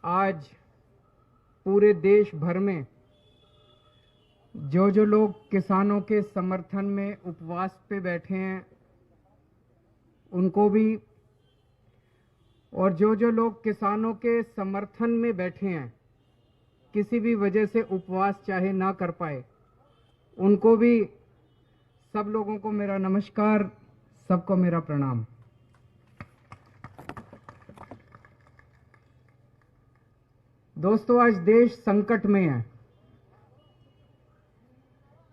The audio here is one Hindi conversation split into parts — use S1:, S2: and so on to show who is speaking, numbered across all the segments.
S1: आज पूरे देश भर में जो लोग किसानों के समर्थन में उपवास पे बैठे हैं उनको भी, और जो लोग किसानों के समर्थन में बैठे हैं किसी भी वजह से उपवास चाहे ना कर पाए उनको भी, सब लोगों को मेरा नमस्कार, सबको मेरा प्रणाम। दोस्तों, आज देश संकट में है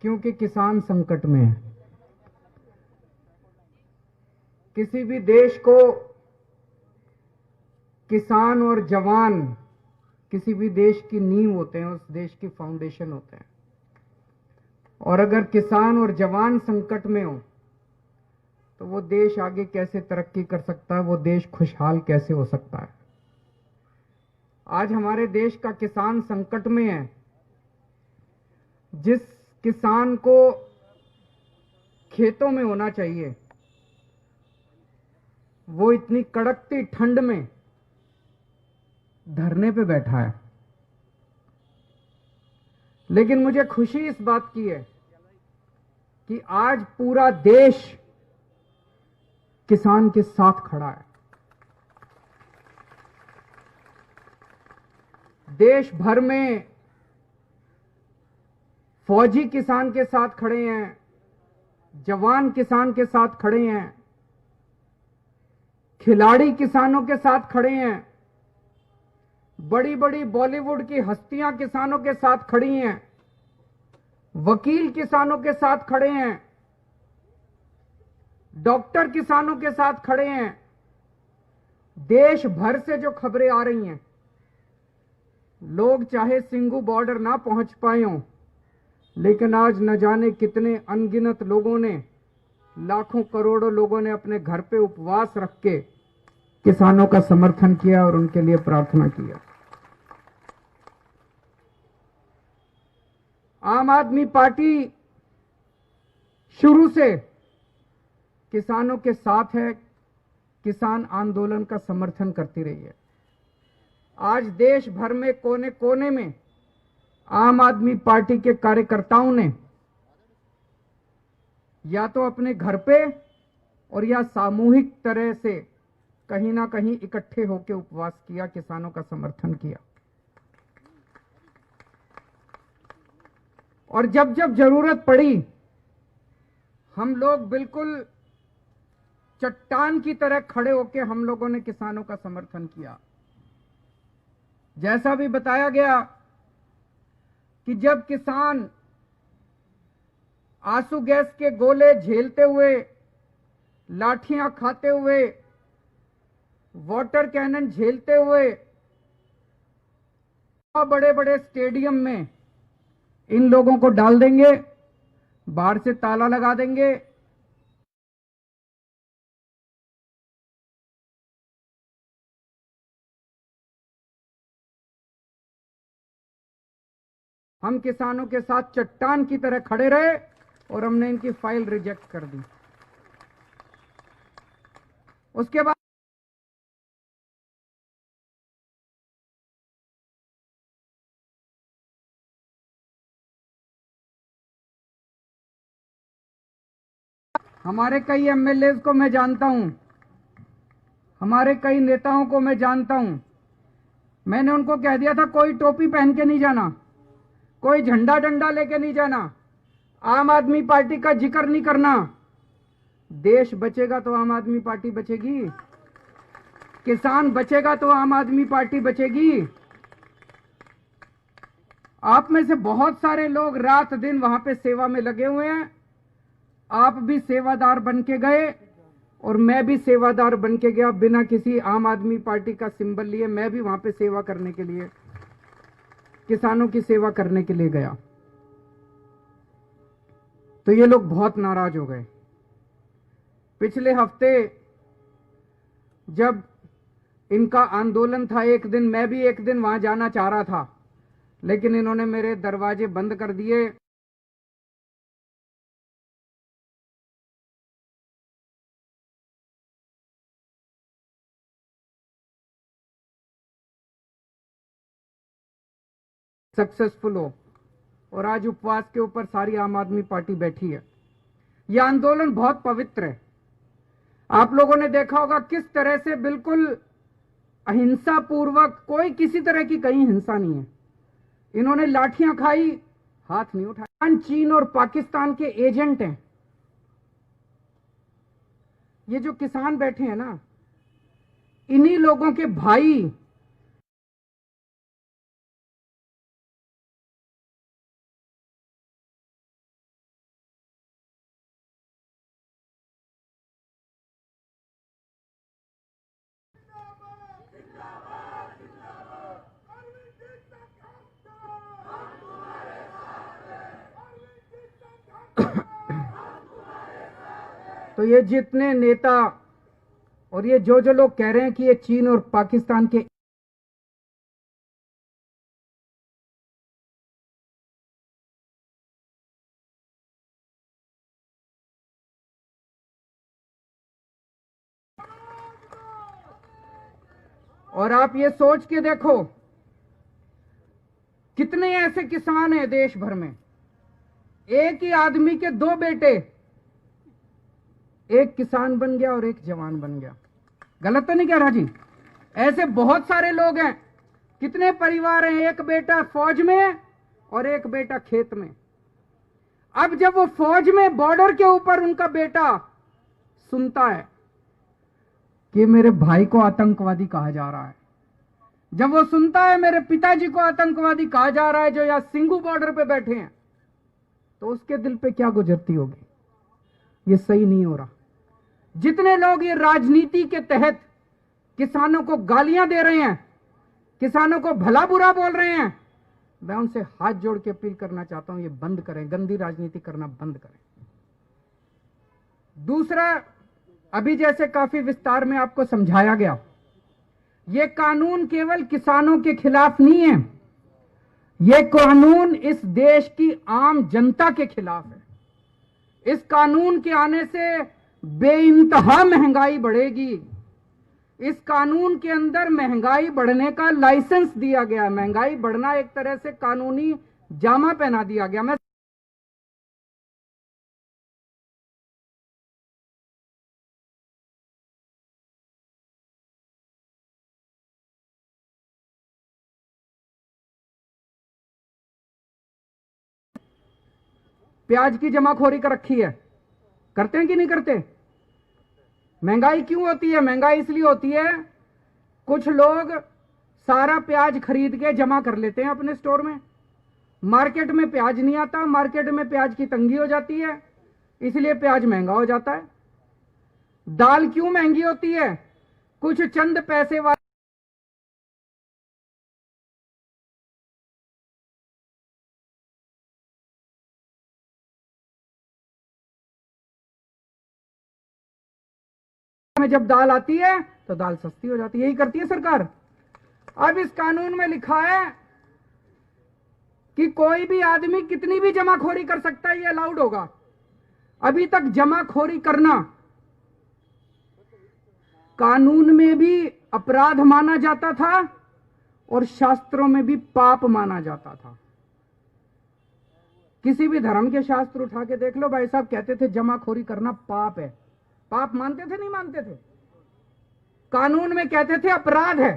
S1: क्योंकि किसान संकट में है। किसी भी देश को किसान और जवान किसी भी देश की नींव होते हैं, उस देश की फाउंडेशन होते हैं। और अगर किसान और जवान संकट में हो तो वो देश आगे कैसे तरक्की कर सकता है, वो देश खुशहाल कैसे हो सकता है। आज हमारे देश का किसान संकट में है। जिस किसान को खेतों में होना चाहिए वो इतनी कड़कती ठंड में धरने पे बैठा है। लेकिन मुझे खुशी इस बात की है कि आज पूरा देश किसान के साथ खड़ा है। देश भर में फौजी किसान के साथ खड़े हैं, जवान किसान के साथ खड़े हैं, खिलाड़ी किसानों के साथ खड़े हैं, बड़ी बड़ी बॉलीवुड की हस्तियां किसानों के साथ खड़ी हैं, वकील किसानों के साथ खड़े हैं, डॉक्टर किसानों के साथ खड़े हैं। देश भर से जो खबरें आ रही हैं, लोग चाहे सिंगू बॉर्डर ना पहुंच पाए हों, लेकिन आज न जाने कितने अनगिनत लोगों ने, लाखों करोड़ों लोगों ने अपने घर पे उपवास रख के किसानों का समर्थन किया और उनके लिए प्रार्थना किया। आम आदमी पार्टी शुरू से किसानों के साथ है, किसान आंदोलन का समर्थन करती रही है। आज देश भर में कोने कोने में आम आदमी पार्टी के कार्यकर्ताओं ने या तो अपने घर पे और या सामूहिक तरह से कहीं ना कहीं इकट्ठे होकर उपवास किया, किसानों का समर्थन किया। और जब जब जरूरत पड़ी हम लोग बिल्कुल चट्टान की तरह खड़े होकर हम लोगों ने किसानों का समर्थन किया। जैसा भी बताया गया कि जब किसान आंसू गैस के गोले झेलते हुए, लाठियां खाते हुए, वाटर कैनन झेलते हुए बड़े बड़े स्टेडियम में इन लोगों को डाल देंगे, बाहर से ताला लगा देंगे, हम किसानों के साथ चट्टान की तरह खड़े रहे और हमने इनकी फाइल रिजेक्ट कर दी। उसके बाद हमारे कई एमएलए को मैं जानता हूं, हमारे कई नेताओं को मैं जानता हूं। मैंने उनको कह दिया था कोई टोपी पहन के नहीं जाना, कोई झंडा डंडा लेके नहीं जाना, आम आदमी पार्टी का जिक्र नहीं करना। देश बचेगा तो आम आदमी पार्टी बचेगी, किसान बचेगा तो आम आदमी पार्टी बचेगी। आप में से बहुत सारे लोग रात दिन वहां पे सेवा में लगे हुए हैं। आप भी सेवादार बन के गए और मैं भी सेवादार बन के गया, बिना किसी आम आदमी पार्टी का सिंबल लिए मैं भी वहां पे सेवा करने के लिए, किसानों की सेवा करने के लिए गया। तो ये लोग बहुत नाराज हो गए। पिछले हफ्ते जब इनका आंदोलन था, एक दिन मैं भी एक दिन वहां जाना चाह रहा था, लेकिन इन्होंने मेरे दरवाजे बंद कर दिए। सक्सेसफुल हो। और आज उपवास के ऊपर सारी आम आदमी पार्टी बैठी है। यह आंदोलन बहुत पवित्र है। आप लोगों ने देखा होगा किस तरह से बिल्कुल अहिंसा पूर्वक, कोई किसी तरह की कहीं हिंसा नहीं है। इन्होंने लाठियां खाई, हाथ नहीं उठाया। चीन और पाकिस्तान के एजेंट हैं ये जो किसान बैठे हैं ना, इन्हीं लोगों के भाई तो ये जितने नेता और ये जो लोग कह रहे हैं कि ये चीन और पाकिस्तान के, और आप ये सोच के देखो कितने ऐसे किसान हैं देश भर में, एक ही आदमी के दो बेटे, एक किसान बन गया और एक जवान बन गया। गलत तो नहीं कह रहा जी? ऐसे बहुत सारे लोग हैं। कितने परिवार हैं, एक बेटा फौज में और एक बेटा खेत में। अब जब वो फौज में बॉर्डर के ऊपर उनका बेटा सुनता है कि मेरे भाई को आतंकवादी कहा जा रहा है, जब वो सुनता है मेरे पिताजी को आतंकवादी कहा जा रहा है जो यहां सिंघू बॉर्डर पे बैठे हैं, तो उसके दिल पे क्या गुजरती होगी? ये सही नहीं हो रहा। जितने लोग ये राजनीति के तहत किसानों को गालियां दे रहे हैं, किसानों को भला बुरा बोल रहे हैं, मैं उनसे हाथ जोड़ के अपील करना चाहता हूं, ये बंद करें, गंदी राजनीति करना बंद करें। दूसरा, अभी जैसे काफी विस्तार में आपको समझाया गया, ये कानून केवल किसानों के खिलाफ नहीं है, ये कानून इस देश की आम जनता के खिलाफ है। इस कानून के आने से बेइंतहा महंगाई बढ़ेगी। इस कानून के अंदर महंगाई बढ़ने का लाइसेंस दिया गया। महंगाई बढ़ना एक तरह से कानूनी जामा पहना दिया गया। मैं प्याज की जमाखोरी कर रखी है, करते हैं कि नहीं करते? महंगाई क्यों होती है? महंगाई इसलिए होती है, कुछ लोग सारा प्याज खरीद के जमा कर लेते हैं अपने स्टोर में, मार्केट में प्याज नहीं आता, मार्केट में प्याज की तंगी हो जाती है, इसलिए प्याज महंगा हो जाता है। दाल क्यों महंगी होती है? कुछ चंद पैसे वाले में जब दाल आती है तो दाल सस्ती हो जाती है। यही करती है सरकार। अब इस कानून में लिखा है कि कोई भी आदमी कितनी भी जमाखोरी कर सकता है, ये अलाउड होगा। अभी तक जमाखोरी करना कानून में भी अपराध माना जाता था और शास्त्रों में भी पाप माना जाता था। किसी भी धर्म के शास्त्र उठा के देख लो, भाई साहब कहते थे जमाखोरी करना पाप है। पाप मानते थे नहीं मानते थे? कानून में कहते थे अपराध है।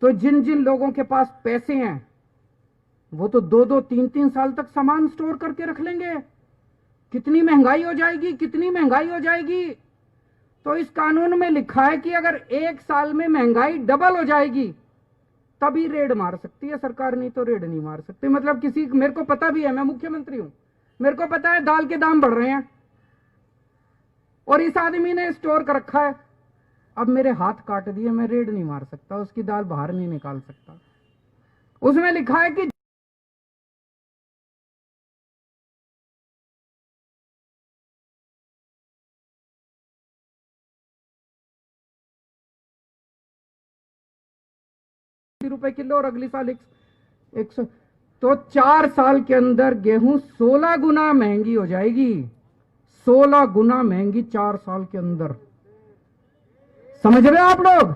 S1: तो जिन जिन लोगों के पास पैसे हैं वो तो 2-2 3-3 साल तक सामान स्टोर करके रख लेंगे। कितनी महंगाई हो जाएगी, कितनी महंगाई हो जाएगी। तो इस कानून में लिखा है कि अगर एक साल में महंगाई डबल हो जाएगी तभी रेड मार सकती है सरकार, नहीं तो रेड नहीं मार सकती। मतलब किसी, मेरे को पता भी है, मैं मुख्यमंत्री हूं, मेरे को पता है दाल के दाम बढ़ रहे हैं और इस आदमी ने स्टोर कर रखा है, अब मेरे हाथ काट दिए, मैं रेड नहीं मार सकता, उसकी दाल बाहर नहीं निकाल सकता। उसमें लिखा है कि ₹1 किलो और अगली साल 100। तो 4 साल के अंदर गेहूं 16 गुना महंगी हो जाएगी। 16 गुना महंगी 4 साल के अंदर। समझ रहे हो आप लोग?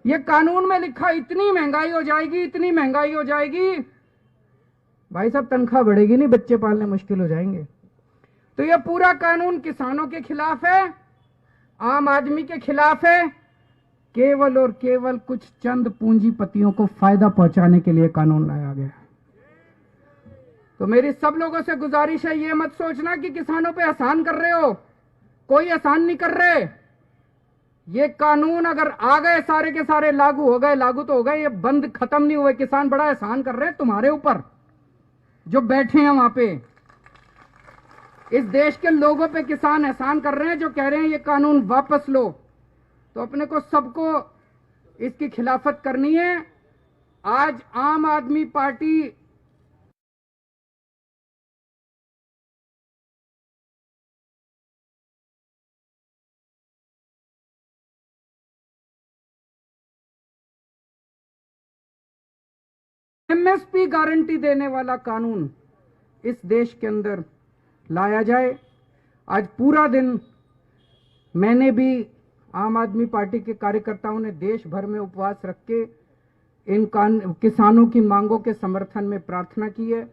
S1: ये कानून में लिखा, इतनी महंगाई हो जाएगी, इतनी महंगाई हो जाएगी, भाई साहब तनख्वाह बढ़ेगी नहीं, बच्चे पालने मुश्किल हो जाएंगे। तो ये पूरा कानून किसानों के खिलाफ है, आम आदमी के खिलाफ है। केवल और केवल कुछ चंद पूंजीपतियों को फायदा पहुंचाने के लिए कानून लाया गया। तो मेरी सब लोगों से गुजारिश है, ये मत सोचना कि किसानों पे एहसान कर रहे हो। कोई एहसान नहीं कर रहे। ये कानून अगर आ गए, सारे के सारे लागू हो गए, लागू तो हो गए, ये बंद खत्म नहीं हुए। किसान बड़ा एहसान कर रहे हैं तुम्हारे ऊपर, जो बैठे हैं वहां पे। इस देश के लोगों पे किसान एहसान कर रहे हैं, जो कह रहे हैं ये कानून वापस लो। तो अपने को सबको इसकी खिलाफत करनी है। आज आम आदमी पार्टी एमएसपी गारंटी देने वाला कानून इस देश के अंदर लाया जाए। आज पूरा दिन मैंने भी, आम आदमी पार्टी के कार्यकर्ताओं ने देश भर में उपवास रख के इन किसानों की मांगों के समर्थन में प्रार्थना की है।